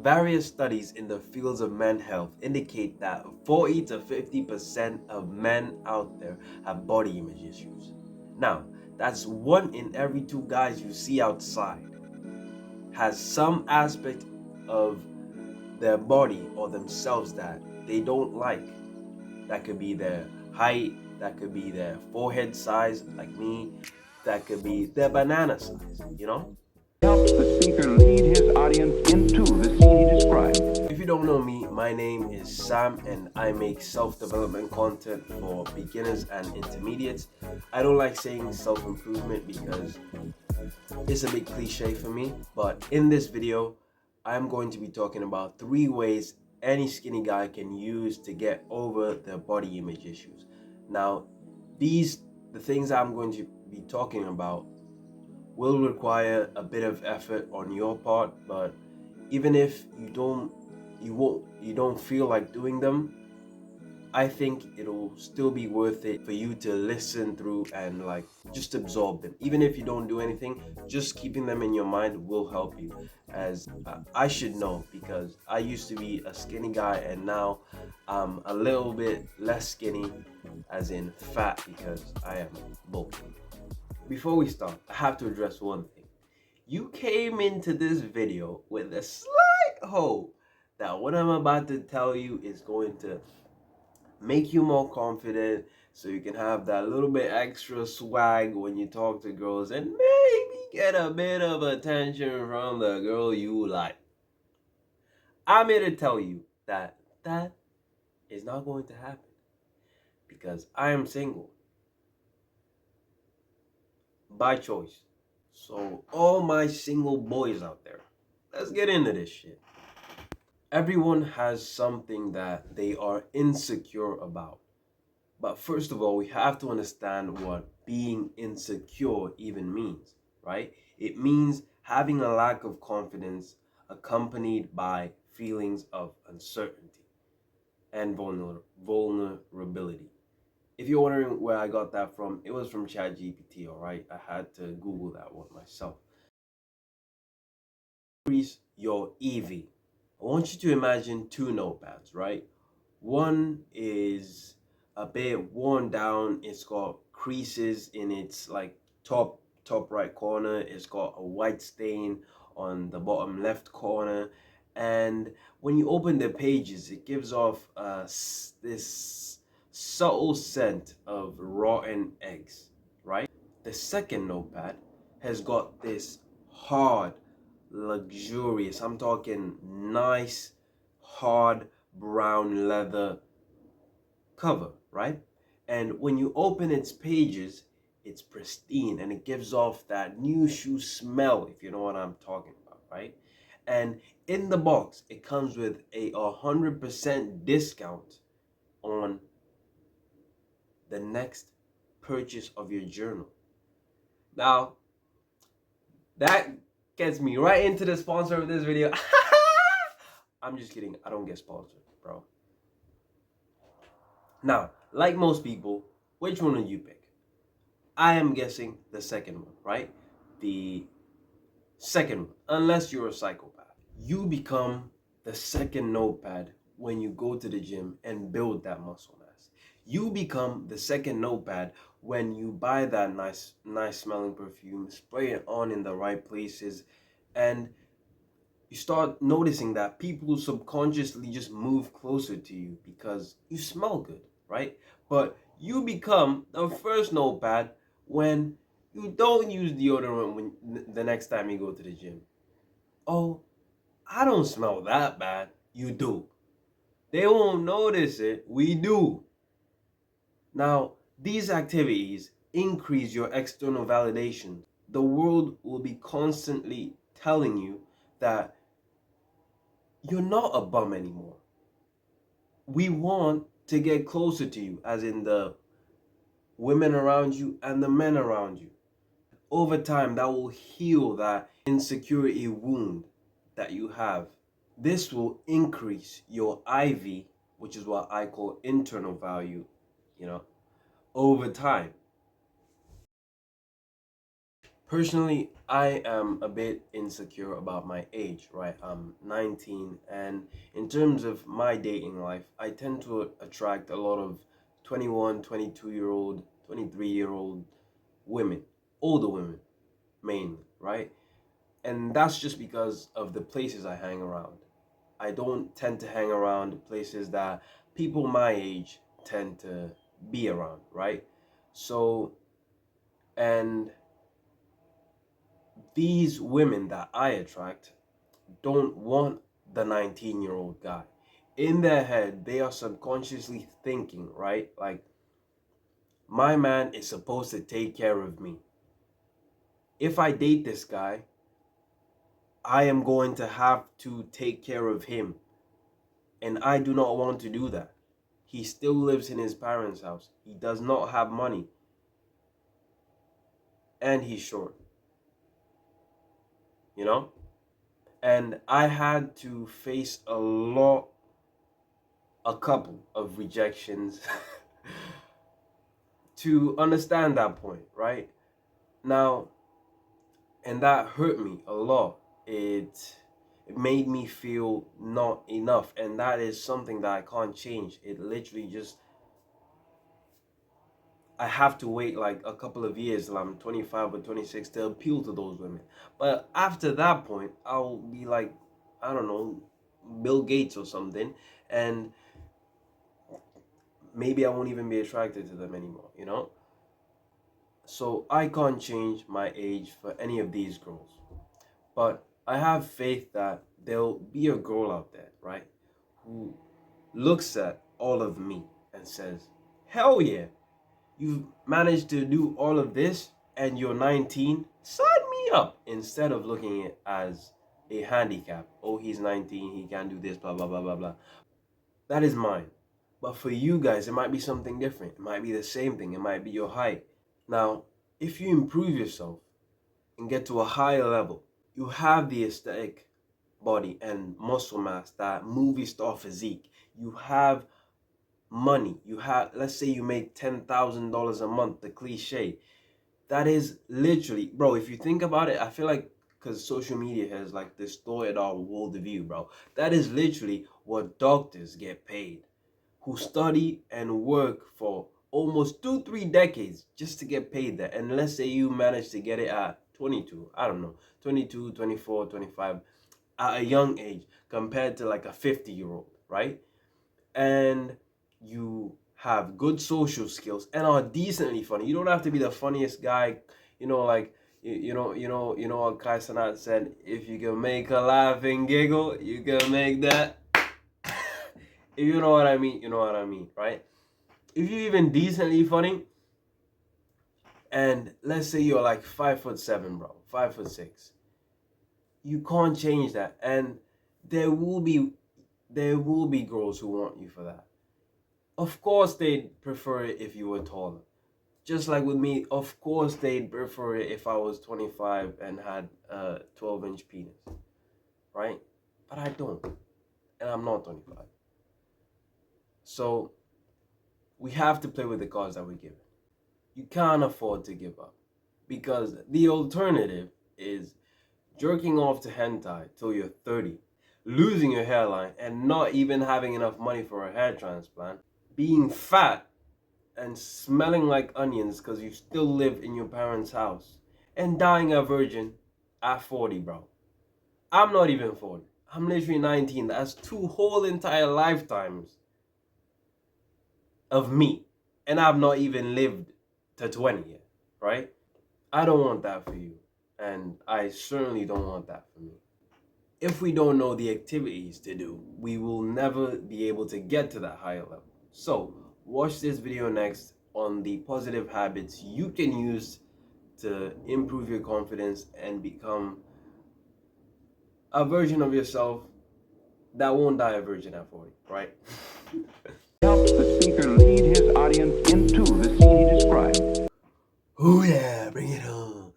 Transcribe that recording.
Various studies in the fields of men's health indicate that 40 to 50% of men out there have body image issues. Now, that's 1 in every 2 guys you see outside has some aspect of their body or themselves that they don't like. That could be their height, that could be their forehead size, like me, that could be their banana size, Helps the speaker lead his audience into the scene he described. If you don't know me, my name is Sam and I make self-development content for beginners and intermediates. I don't like saying self-improvement because it's a bit cliche for me, but in this video, I'm going to be talking about 3 ways any skinny guy can use to get over their body image issues. Now, the things I'm going to be talking about will require a bit of effort on your part, but even if you don't feel like doing them, I think it'll still be worth it for you to listen through and just absorb them. Even if you don't do anything, just keeping them in your mind will help you. As I should know, because I used to be a skinny guy and now I'm a little bit less skinny, as in fat, because I am bulky. Before we start, I have to address one thing. You came into this video with a slight hope that what I'm about to tell you is going to make you more confident so you can have that little bit extra swag when you talk to girls and maybe get a bit of attention from the girl you like. I'm here to tell you that that is not going to happen because I am single by choice. So all my single boys out there, let's get into this shit. Everyone has something that they are insecure about. But first of all, we have to understand what being insecure even means, right? It means having a lack of confidence accompanied by feelings of uncertainty and vulnerability. If you're wondering where I got that from, it was from ChatGPT, all right? I had to Google that one myself. Increase your EV. I want you to imagine 2 notepads, right? One is a bit worn down. It's got creases in its top right corner. It's got a white stain on the bottom left corner, and when you open the pages, it gives off this subtle scent of rotten eggs, right? The second notepad has got this hard, luxurious, I'm talking nice, hard brown leather cover, right? And when you open its pages, it's pristine and it gives off that new shoe smell, if you know what I'm talking about, right? And in the box, it comes with a 100% discount on the next purchase of your journal. Now, that gets me right into the sponsor of this video. I'm just kidding. I don't get sponsored, bro. Now, like most people, which one would you pick? I am guessing the second one, right? The second one, unless you're a psychopath. You become the second notepad when you go to the gym and build that muscle mass. You become the second notepad when you buy that nice smelling perfume, spray it on in the right places, and you start noticing that people subconsciously just move closer to you because you smell good, right? But you become the first notepad when you don't use deodorant when the next time you go to the gym. Oh, I don't smell that bad. You do. They won't notice it. We do. Now, these activities increase your external validation. The world will be constantly telling you that you're not a bum anymore. We want to get closer to you, as in the women around you and the men around you. Over time, that will heal that insecurity wound that you have. This will increase your IV, which is what I call internal value, over time. Personally, I am a bit insecure about my age, right? I'm 19, and in terms of my dating life, I tend to attract a lot of 21, 22-year-old, 23-year-old women, older women mainly, right? And that's just because of the places I hang around. I don't tend to hang around places that people my age tend to be around, right? So, and these women that I attract don't want the 19-year-old guy. In their head, they are subconsciously thinking, right? Like, my man is supposed to take care of me. If I date this guy, I am going to have to take care of him. And I do not want to do that. He still lives in his parents' house. He does not have money. And he's short, you know? And I had to face a couple of rejections to understand that point, right? Now, and that hurt me a lot. It made me feel not enough, and that is something that I can't change. It literally just, I have to wait like a couple of years till I'm 25 or 26 to appeal to those women. But after that point, I'll be like, I don't know, Bill Gates or something, and maybe I won't even be attracted to them anymore, you know? So I can't change my age for any of these girls. But I have faith that there'll be a girl out there, right, who looks at all of me and says, hell yeah, you've managed to do all of this and you're 19, sign me up, instead of looking at it as a handicap. Oh, he's 19, he can't do this, blah, blah, blah, blah, blah. That is mine. But for you guys, it might be something different. It might be the same thing. It might be your height. Now, if you improve yourself and get to a higher level, you have the aesthetic body and muscle mass, that movie star physique. You have money. You have, let's say you make $10,000 a month, the cliche. That is literally, bro, if you think about it, I feel like, because social media has like distorted our worldview, bro. That is literally what doctors get paid, who study and work for almost 2-3 decades just to get paid that. And let's say you manage to get it at 22, I don't know, 22, 24, 25, at a young age compared to like a 50-year-old, right? And you have good social skills and are decently funny. You don't have to be the funniest guy, like what Kai Sanat said, if you can make a laugh and giggle, you can make that. If you know what I mean, you know what I mean, right? If you're even decently funny, and let's say you're like 5'7", bro, 5'6", you can't change that. And there will be girls who want you for that. Of course they'd prefer it if you were taller. Just like with me, of course they'd prefer it if I was 25 and had a 12-inch penis, right? But I don't, and I'm not 25. So we have to play with the cards that we're given. You can't afford to give up, because the alternative is jerking off to hentai till you're 30, losing your hairline and not even having enough money for a hair transplant, being fat and smelling like onions because you still live in your parents' house, and dying a virgin at 40, bro. I'm not even 40. I'm literally 19. That's 2 whole entire lifetimes of me. And I've not even lived to 20 yet, right? I don't want that for you. And I certainly don't want that for me. If we don't know the activities to do, we will never be able to get to that higher level. So watch this video next on the positive habits you can use to improve your confidence and become a version of yourself that won't die a virgin at 40, right? Helps the speaker lead his audience into the scene he described. Oh yeah, bring it on.